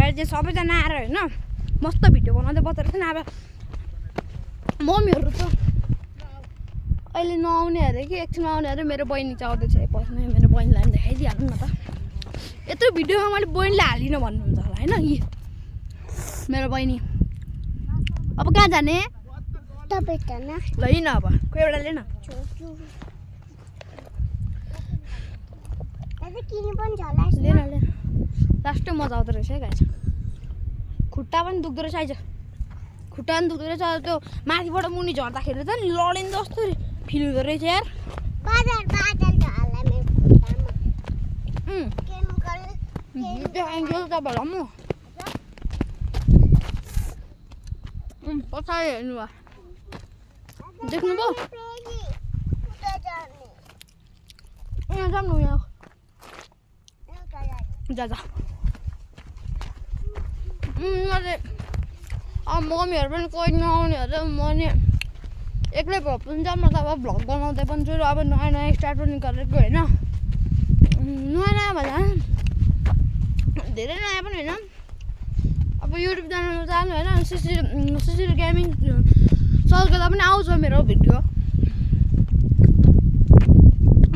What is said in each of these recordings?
Guys चाहिँ सबैजना आएर होइन मस्त भिडियो बनाउँदै बसेर थिएन। अब मम्मीहरू त अहिले नआउने अरे कि एकछिनमा आउने अरे। मेरो बहिनी चाहिँ आउँदैछ पछि मेरो बहिनीलाई पनि देखाइदिइहाल्नु न त। यत्रो भिडियोमा मैले बहिनीलाई हालिनँ भन्नुहुन्छ होला होइन। यी मेरो बहिनी अब कहाँ जाने ल हिँड अब कोही एउटा लिन लिन लास्टै मजा आउँदो रहेछ है गाइस। खुट्टा पनि दुख्दो रहेछ आइज खुट्टा पनि दुख्दो रहेछ। त्यो माथिबाट मुनि झर्दाखेरि त नि लडेन जस्तो फिल हुँदो रहेछ यार। तपाईँहरूलाई म पछाडि हेर्नु भयो देख्नुभयो यहाँ जाऊँ न यहाँ जा जा। अब मम्मीहरू पनि कोही नआउने अरे म नि एक्लै भए पनि जाऊँ न त। अब भ्लग बनाउँदै पनि छु र अब नयाँ नयाँ स्टार्ट पनि गरेको होइन। नयाँ नयाँ भन्दा धेरै नयाँ पनि होइन। अब युट्युब च्यानलमा जानु होइन सिसिर गेमिङ सर्च गर्दा पनि आउँछ मेरो भिडियो।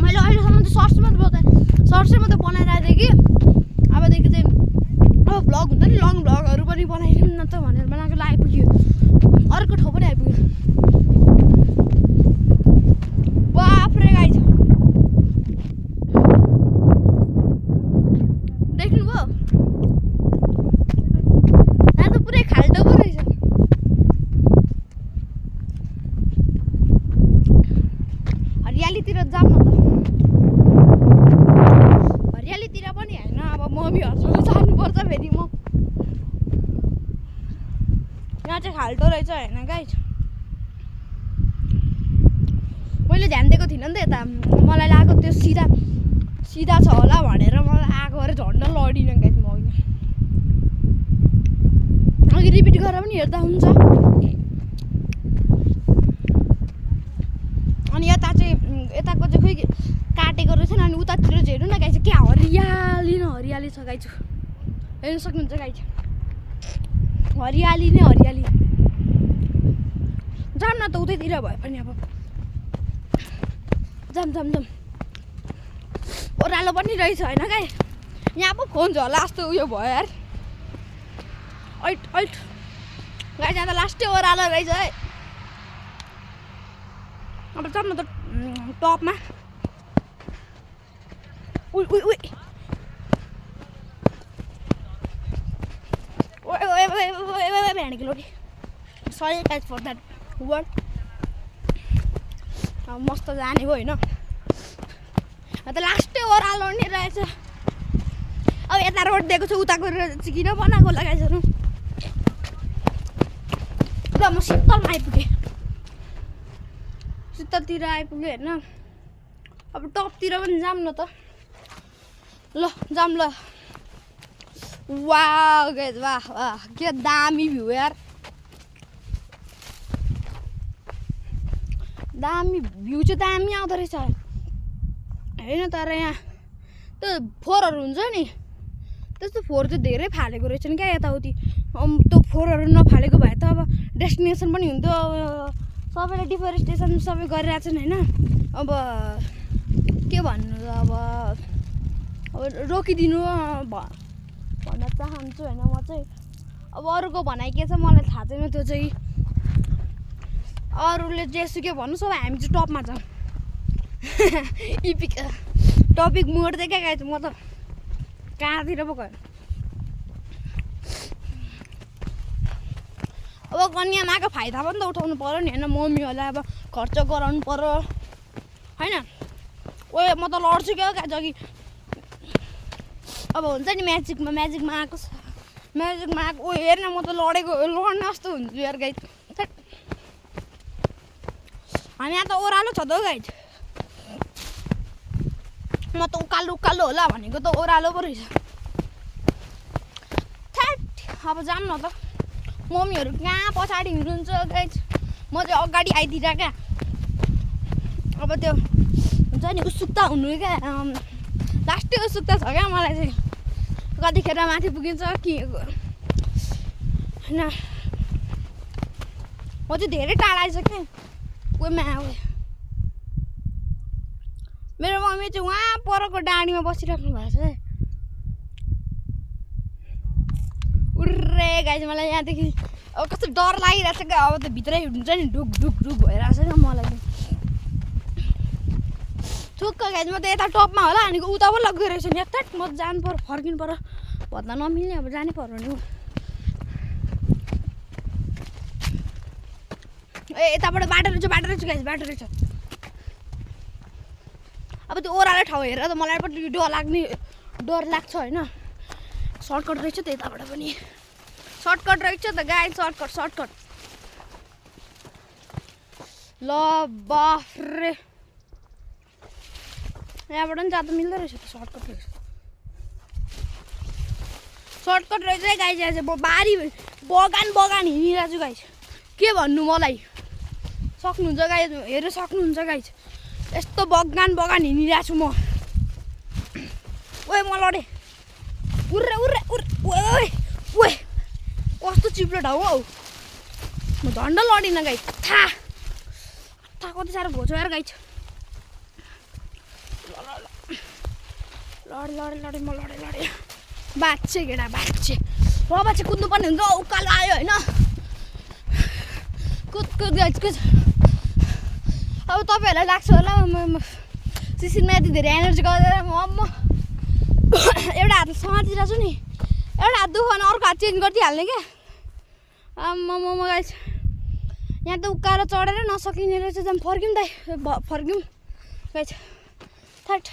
मैले अहिलेसम्म त सर्ट्सै मात्रै बनाइरहेको थिएँ कि अबदेखि चाहिँ अब भ्लग हुन्छ नि लङ भ्लगहरू पनि बनाइदिउँ न त भनेर बनाएको आइपुग्यो। अर्को ठाउँ पनि आइपुग्यो। बाफ्रे गाइस देख्नुभयो यहाँ त पुरै खाल्टो पो रहेछ। हरियालीतिर जाऊँ न त। हरियालीतिर पनि होइन अब मम्मीहरूसँग जानुपर्छ फेरि म। यहाँ चाहिँ खाल्टो रहेछ होइन गाइस। मैले ध्यान दिएको थिइनँ नि त यता मलाई लागेको त्यो सिधा छ होला भनेर मलाई आएको अरे झन्डा लडिनँ गाइस म अघि रिपिट गरेर पनि हेर्दा हुन्छ। अनि यता चाहिँ यताको चाहिँ खोइ काटेको रहेछ नि। अनि उतातिर चाहिँ हेर्नु न गाइस क्या हरियाली न हरियाली छ गाइस। हेर्नु सक्नुहुन्छ गाइस हरियाली नै हरियाली। जाऊँ न त उतैतिर भए पनि अब जाऊँ ओह्रालो पनि रहेछ होइन गाइस। यहाँ पो खोन्छ होला जस्तो उयो भयो यार। ऐट गाइस यहाँ त लास्टै ओह्रालो रहेछ है। अब जाऊँ न त टपमा। उइ भेँडेको लोडी sorry guys for that word. अब मस्त जाने भयो होइन। त लास्टै ओह्रालो नि रहेछ। अब यता रोड दिएको छ उताको चाहिँ किन बनाएको लगाइसक्नु। ल म शीतलमा आइपुगेँ। शीतलतिर आइपुगेँ होइन। अब टपतिर पनि जाऊँ न त। ल जाऊँ ल। वाह गाइस वाह वाह के दामी भ्यू यार। दामी भ्यू चाहिँ दामी आउँदो रहेछ होइन। तर यहाँ त्यो फोहोरहरू हुन्छ नि त्यस्तो फोहोर चाहिँ धेरै फालेको रहेछ नि क्या यताउति। त्यो फोहोरहरू नफालेको भए त अब डेस्टिनेसन पनि हुन्थ्यो। अब सबैले डिफरेस्टेसन सबै गरिरहेको छन् होइन। अब के भन्नु अब रोकिदिनु भन्न चाहन्छु होइन म चाहिँ। अब अरूको भनाइ के छ मलाई थाहा छैन। त्यो चाहिँ अरूले जेसुकै भन्नुहोस्। अब हामी चाहिँ टपमा छौँ। इपिक टपिक मोड्दै क्या गाइस म त कहाँतिर पो गयो। अब कन्यामाको फाइदा पनि त उठाउनु पऱ्यो नि होइन। मम्मीहरूलाई अब खर्च गराउनु पऱ्यो होइन। ओए म त लड्छु क्या गाइस अघि। अब हुन्छ नि म्याजिकमा आएको ओ हेर्न म त लड्ने जस्तो हुन्छु यार गाइस। अनि यहाँ त ओह्रालो छ त हौ गाइस। म त उकालो होला भनेको त ओह्रालो पो रहेछ। अब जाऊँ न त। मम्मीहरू कहाँ पछाडि हिँड्नुहुन्छ गाइस। म चाहिँ अगाडि आइदिएर क्या। अब त्यो हुन्छ नि उत्सुकता हुनु क्या लास्टै उत्सुकता छ क्या मलाई चाहिँ। कतिखेर माथि पुगिन्छ कि होइन म चाहिँ धेरै टाढा आइसकेँ कोहीमा आयो मेरो मम्मी चाहिँ उहाँ परको डाँडीमा बसिराख्नु भएको छ उर्रे गाइस मलाई यहाँदेखि अब कस्तो डर लागिरहेको छ क्या अब त भित्रै हुन्छ नि ढुक ढुक ढुक भइरहेको छ क्या मलाई ठुक्क गाइस म त यता टपमा होला अनि उता पो लगिरहेको छु नि यता म जानु पर्यो फर्किनु पर्यो भन्दा नमिल्ने अब जानै पर्यो नि ए यताबाट बाटो रहेछ गाइस बाटो रहेछ अब त्यो ओह्रालो ठाउँ हेरेर त मलाई पनि डर लाग्छ होइन सर्टकट रहेछ त यताबाट पनि सर्टकट रहेछ त गाइस सर्टकट ल बाफ्रे यहाँबाट पनि जाँदा मिल्दो रहेछ त सर्टकट रहेछ है गाइस यहाँ चाहिँ बारी बगान हिँडिरहेको छु गाइस के भन्नु मलाई सक्नुहुन्छ गाइस हेर्नु सक्नुहुन्छ गाइस यस्तो बगान हिँडिरहेको छु म ओए म लडेँ उर्रे ओए कस्तो चिप्लो ठाउँ हौ म झन्ड लडिनँ गाइस था कति साह्रो घोच्यो यार गाइस लडे म लडे बाँच्चे केटा बाँच्चे बाबा चाहिँ कुद्नुपर्ने हुन्छ उकालो आयो होइन कुद गाइस कुद अब तपाईँहरूलाई लाग्छ होला सिसिनमा यति धेरै एनर्जी गरेर म एउटा हात समातिरहेको छु नि एउटा हात दुखाउने अर्को हात चेन्ज गरिदिइहाल्ने क्या म गाइस यहाँ त उकालो चढेर नसकिने रहेछ फर्क्यौँ गाइस थट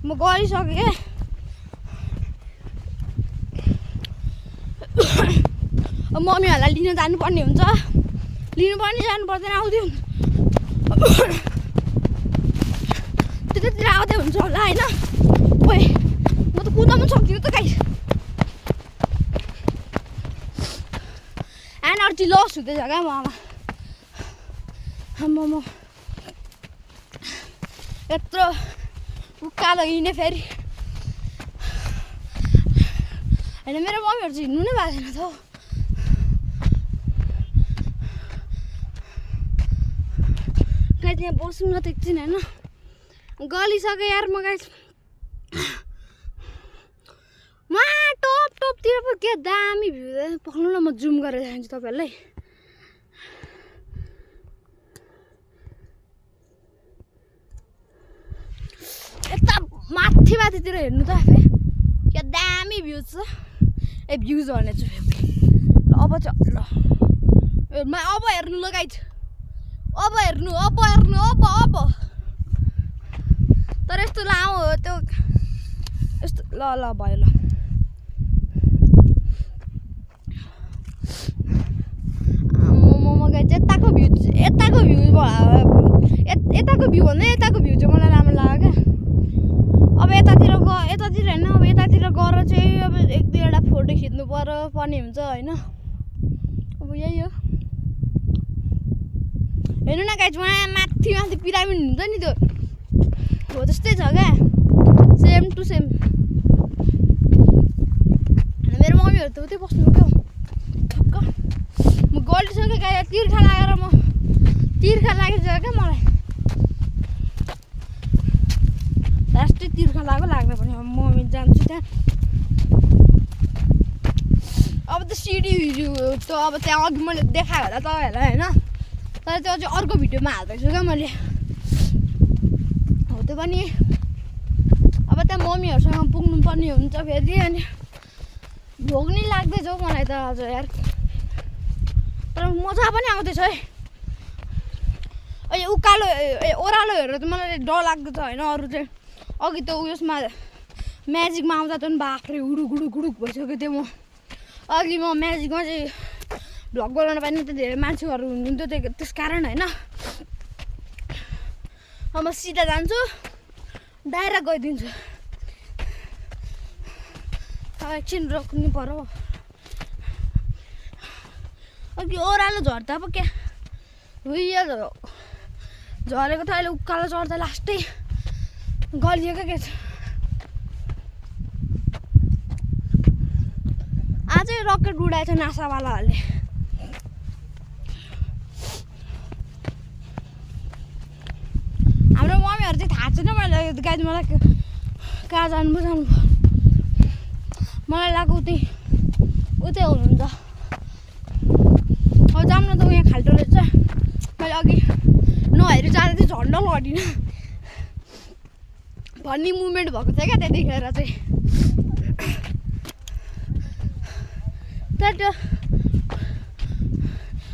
म गरिसकेँ क्या मम्मीहरूलाई लिन जानुपर्ने हुन्छ जानु पर्दैन आउँदै त्यतातिर आउँदै हुन्छ होला होइन ओए म त कुद्न पनि सक्दिनँ त गाइस एनर्जी लस हुँदैछ क्या म यत्रो उकालो हिँड्ने फेरि होइन मेरो मम्मीहरू चाहिँ हिँड्नु नै भएको छैन त गाइस यहाँ बस्नु न त एकछिन होइन गलिसकेँ यार म गाइस टपतिर पो के दामी भ्यू पक्नु न म जुम गरेर जान्छु तपाईँहरूलाई यता माथितिर हेर्नु त आफै क्या दामी भ्यूज छ भ्यूज भने छु अब चाहिँ ल अब हेर्नु ल गाइस अब हेर्नु तर यस्तो लामो हो त्यो यस्तो ल भयो ल गाइस यताको भ्यू भन्दा यताको भ्यू चाहिँ मलाई राम्रो लाग्यो क्या अब यतातिर होइन अब यतातिर गएर चाहिँ अब एक दुईवटा फोटो खिच्नु पर्ने हुन्छ होइन अब यही हो हेर्नु न गाइस वहाँ माथि पिरामिड हुन्छ नि त्यो हो त्यस्तै छ क्या सेम टु सेम मेरो मम्मीहरू त उतै बस्नु क्या ठक्क म गलिसकेँ गाई तिर्खा लागिसक्यो क्या मलाई लास्टै तिर्खा लाग्दा पनि म जान्छु त्यहाँ अब त सिडी त अब त्यहाँ अघि मैले देखाएँ होला तपाईँहरूलाई होइन तर त्यो चाहिँ अर्को भिडियोमा हाल्दैछु क्या मैले हो त्यो पनि अब त्यहाँ मम्मीहरूसँग पुग्नु पर्ने हुन्छ फेरि अनि भोक नै लाग्दैछ हौ मलाई त आज यार तर मजा पनि आउँदैछ है अहिले उकालो ओह्रालो हेरेर त मलाई डर लाग्दैछ होइन अरू चाहिँ अघि त उयसमा म्याजिकमा आउँदा त बाफ्रे हुडुक भइसक्यो त्यो म अघि म म्याजिकमा चाहिँ भ्लग बनाउन पाइने त धेरै मान्छेहरू हुनुहुन्थ्यो त्यस कारण होइन अब म सिधा जान्छु डाइरेक्ट गइदिन्छु अब एकछिन रोक्नु पर्यो अघि ओह्रालो झर्दा पो क्या उयो झरेको त अहिले उकालो चढ्दा लास्टै गलिएको के छ रकेट उडाएछ नासावालाहरूले हाम्रो मम्मीहरू चाहिँ थाहा छैन मलाई गाइज मलाई कहाँ जानु मलाई लाग्यो उतै हुनुहुन्छ अब जाऊँ न त यहाँ खाल्टो रहेछ मैले अघि नहेरी जाँदा चाहिँ झन्डा लडिनँ भन्ने मुभमेन्ट भएको थियो क्या त्यतिखेर चाहिँ त्यहाँ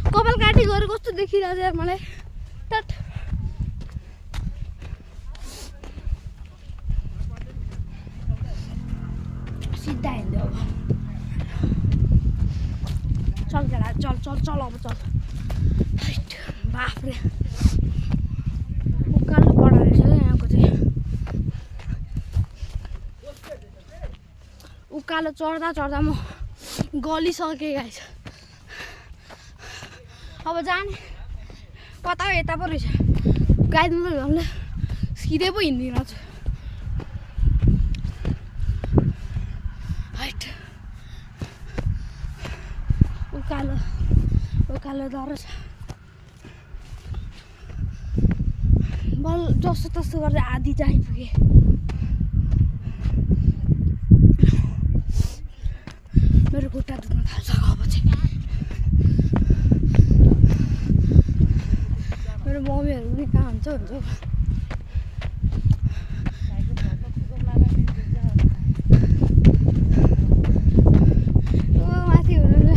कपाल काटी गरेको कस्तो देखिरहेको छ यार मलाई त्यहाँ सिधा हिँड्यो अब चल केटा चल चल चल अब चल बाफ्रे उकालो पढा रहेछ क्या यहाँको चाहिँ उकालो चढ्दा चढ्दा म गलिसकेँ गाइस अब जाने कता यता पो रहेछ गाइड म झन् सिधै पो हिँड्दिनँ छु हाइट उकालो डर छ बल जस्तो तस्तो गरेर आधी चाहिँ आइपुगेँ मेरो खुट्टा दुख्न थाल्छ अब चाहिँ मेरो मम्मीहरू पनि कहाँ हुन्छ माथि हुनु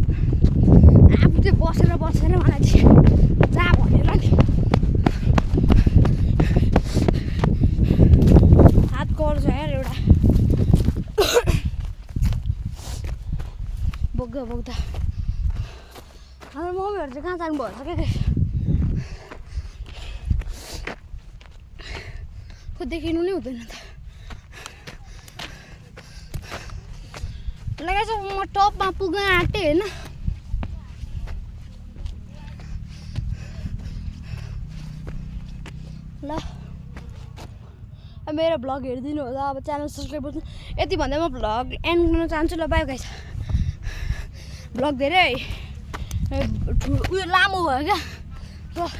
आफू चाहिँ बसेर मलाई चाहिँ जा भनेर नि हात गर्छ यार एउटा बोक्दा हाम्रो मम्मीहरू चाहिँ कहाँ जानुभएको छ क्या खै देखिनु नै हुँदैन त लगाएछ म टपमा पुग्न आँटेँ होइन ल मेरो भ्लग हेरिदिनु होला अब च्यानल सब्सक्राइब गर्नु यति भन्दै म भ्लग एन्ड गर्न चाहन्छु ल बाई गाइस भ्लग धेरै उयो लामो भयो क्या ल